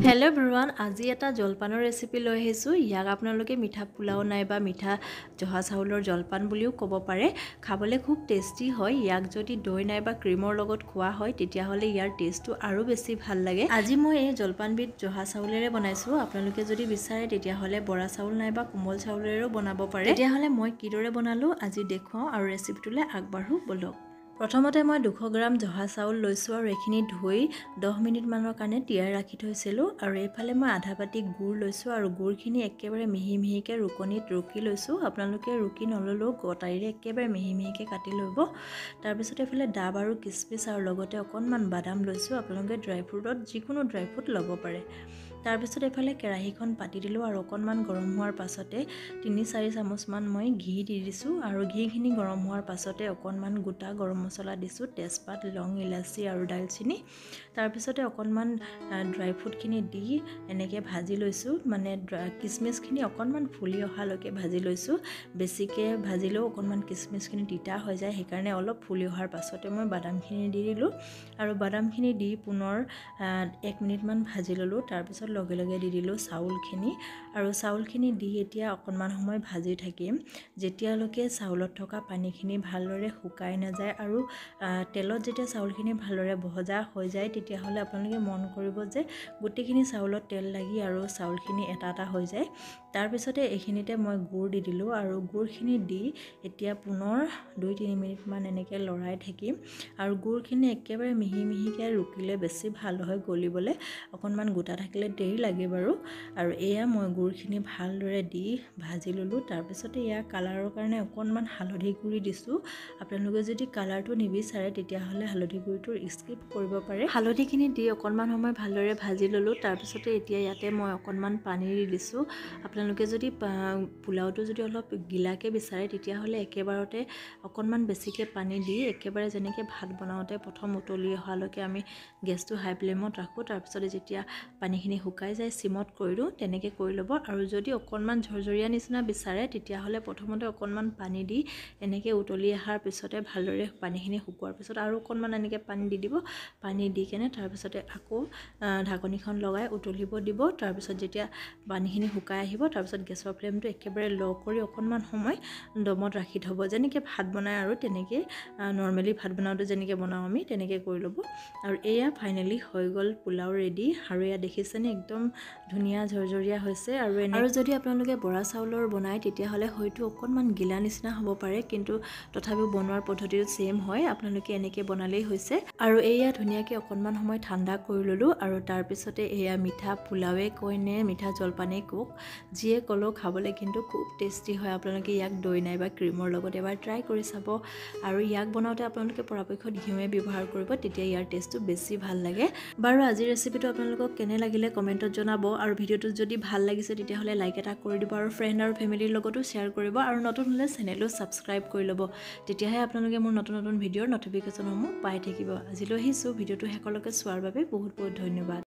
Hello everyone, আজি এটা জলপানৰ ৰেচিপি লৈ আহিছো। ইয়াক আপোনালোকে মিঠা পোলাও নাইবা মিঠা জহা চাউলৰ জলপান বুলিও ক'ব পাৰে। খাবলৈ খুব টেষ্টি হয়। ইয়াক যদি দৈ নাইবা ক্ৰীমৰ লগত খোৱা হয় তেতিয়াহ'লে ইয়াৰ টেষ্টটো আৰু বেছি ভাল লাগে। আজি মই এই জলপানবিধ জহা চাউলেৰে বনাইছো। আপোনালোকে যদি বিচাৰে তেতিয়াহ'লে বৰা চাউল নাইবা কোমল চাউলেৰেও বনাব পাৰে। তেতিয়াহ'লে মই কিদৰে বনালো আজি দেখুৱাও আৰু ৰেচিপিটোলৈ আগবাঢ়ো বলক। প্ৰথমতে মই 200 গ্ৰাম জহা চাউল লৈছো আৰু এখিনি ধুই 10 মিনিট মানৰ কাৰণে তিয়াই ৰাখি থৈছিলো আৰু এইফালে মই আধা বাটি গুড় লৈছো আৰু গুড়খিনি একেবাৰে মিহি মিহিকে ৰুকনিত ৰুকি লৈছো। আপোনালোকে ৰুকি নললেও কটাৰীৰে একেবাৰে মিহি মিহিকে কাটি ল'ব। তাৰ পিছত এইফালে ডাব আৰু কিচমিচ আৰু লগতে অকণমান বাদাম লৈছো। আপোনালোকে ড্ৰাই ফ্ৰুটত যিকোনো ড্ৰাই ফ্ৰুট ল'ব পাৰে। তাৰ পিছত এইফালে কেৰাহীখন পাতি দিলো আৰু অকণমান গৰম হোৱাৰ পাছতে 3-4 চামুচমান মই ঘি দি দিছো আৰু ঘিখিনি গৰম হোৱাৰ পাছতে অকণমান গোটা গৰম মছলা দিছো, তেজপাত, লং, ইলাচি আৰু দালচিনি। তাৰ পিছতে অকণমান ড্ৰাই ফ্ৰুটখিনি দি এনেকৈ ভাজি লৈছো। মানে কিচমিচখিনি অকণমান ফুলি অহালৈকে ভাজি লৈছো। বেছিকৈ ভাজিলেও অকণমান কিচমিচখিনি তিতা হৈ যায়, সেইকাৰণে অলপ ফুলি অহাৰ পাছতে মই বাদামখিনি দি দিলো আৰু বাদামখিনি দি পুনৰ 1 মিনিটমান ভাজি ল'লো। তাৰ পিছত লগে লগে দি দিলো চাউলখিনি আৰু চাউলখিনি দি এতিয়া অকণমান সময় ভাজি থাকিম যেতিয়ালৈকে চাউলত থকা পানীখিনি ভালদৰে শুকাই নাযায় আৰু তেলত যেতিয়া চাউলখিনি ভালদৰে ভজা হৈ যায় তেতিয়াহ'লে আপোনালোকে মন কৰিব যে গোটেইখিনি চাউলত তেল লাগি আৰু চাউলখিনি এটা এটা হৈ যায়। তাৰ পিছতে এইখিনিতে মই গুড় দি দিলো আৰু গুড়খিনি দি এতিয়া পুনৰ 2-3 মিনিটমান এনেকৈ লৰাই থাকিম আৰু গুড়খিনি একেবাৰে মিহি মিহিকৈ ৰুকিলে বেছি ভাল হয় গলিবলৈ। অকণমান গোটা থাকিলে দেৰি লাগে বাৰু। আৰু এয়া মই গুড়খিনি ভালদৰে দি ভাজি ল'লো। তাৰ পিছতে এয়া কালাৰৰ কাৰণে অকণমান হালধি গুড়ি দিছো। আপোনালোকে যদি কালাৰটো নিবিচাৰে তেতিয়াহ'লে হালধি গুড়িটো স্কিপ কৰিব পাৰে। হালধিখিনি দি অকণমান সময় ভালদৰে ভাজি ল'লো। তাৰ পিছতে এতিয়া ইয়াতে মই অকণমান পানী দি দিছো। আপোনালোকে যদি পোলাওটো যদি অলপ গিলাকে বিচাৰে তেতিয়াহ'লে একেবাৰতে অকণমান বেছিকৈ পানী দি একেবাৰে যেনেকৈ ভাত বনাওঁতে প্ৰথম উতলি অহালৈকে আমি গেছটো হাই ফ্লেমত ৰাখোঁ। তাৰপিছতে যেতিয়া পানীখিনি শুকাই যায় চিমত কৰি দিওঁ, তেনেকৈ কৰি ল'ব। আৰু যদি অকণমান ঝৰঝৰীয়া নিচিনা বিচাৰে তেতিয়াহ'লে প্ৰথমতে অকণমান পানী দি এনেকৈ উতলি অহাৰ পিছতে ভালদৰে পানীখিনি শুকোৱাৰ পিছত আৰু অকণমান এনেকৈ পানী দি দিব। পানী দি কেনে তাৰপিছতে আকৌ ঢাকনিখন লগাই উতলিব দিব। তাৰপিছত যেতিয়া পানীখিনি শুকাই আহিব তাৰপিছত গেছৰ ফ্লেমটো একেবাৰে ল' কৰি অকণমান সময় দমত ৰাখি থ'ব। যেনেকৈ ভাত বনায় আৰু তেনেকৈ নৰ্মেলি ভাত বনাওঁতে যেনেকৈ বনাওঁ আমি তেনেকৈ কৰি ল'ব। আৰু এয়া ফাইনেলি হৈ গ'ল পোলাও ৰেডি। আৰু এয়া দেখিছেনে একদম ধুনীয়া ঝৰঝৰীয়া হৈছে। আৰু যদি আপোনালোকে বৰা চাউলৰ বনায় তেতিয়াহ'লে হয়তো অকণমান গিলা নিচিনা হ'ব পাৰে, কিন্তু তথাপিও বনোৱাৰ পদ্ধতিটো ছেম হয়। আপোনালোকে এনেকৈ বনালেই হৈছে। আৰু এয়া ধুনীয়াকৈ অকণমান সময় ঠাণ্ডা কৰি ল'লো আৰু তাৰপিছতে এয়া মিঠা পোলাওৱে কয় নে মিঠা জলপানেই কওক, যিয়ে ক'লেও খাবলৈ কিন্তু খুব টেষ্টি হয়। আপোনালোকে ইয়াক দৈ নাইবা ক্ৰীমৰ লগত এবাৰ ট্ৰাই কৰি চাব। আৰু ইয়াক বনাওঁতে আপোনালোকে পৰাপক্ষত ঘিউৱে ব্যৱহাৰ কৰিব, তেতিয়া ইয়াৰ টেষ্টটো বেছি ভাল লাগে। বাৰু আজিৰ ৰেচিপিটো আপোনালোকক কেনে লাগিলে কমেণ্টত জনাব আৰু ভিডিঅ'টো যদি ভাল লাগিছে তেতিয়াহ'লে লাইক এটা কৰি দিব আৰু ফ্ৰেণ্ড আৰু ফেমিলিৰ লগতো শ্বেয়াৰ কৰিব আৰু নতুন হ'লে চেনেলটো ছাবস্ক্ৰাইব কৰি ল'ব। তেতিয়াহে আপোনালোকে মোৰ নতুন নতুন ভিডিঅ'ৰ নটিফিকেশ্যনসমূহ পাই থাকিব। আজিলৈ আহিছোঁ। ভিডিঅ'টো শেষলৈকে চোৱাৰ বাবে বহুত বহুত ধন্যবাদ।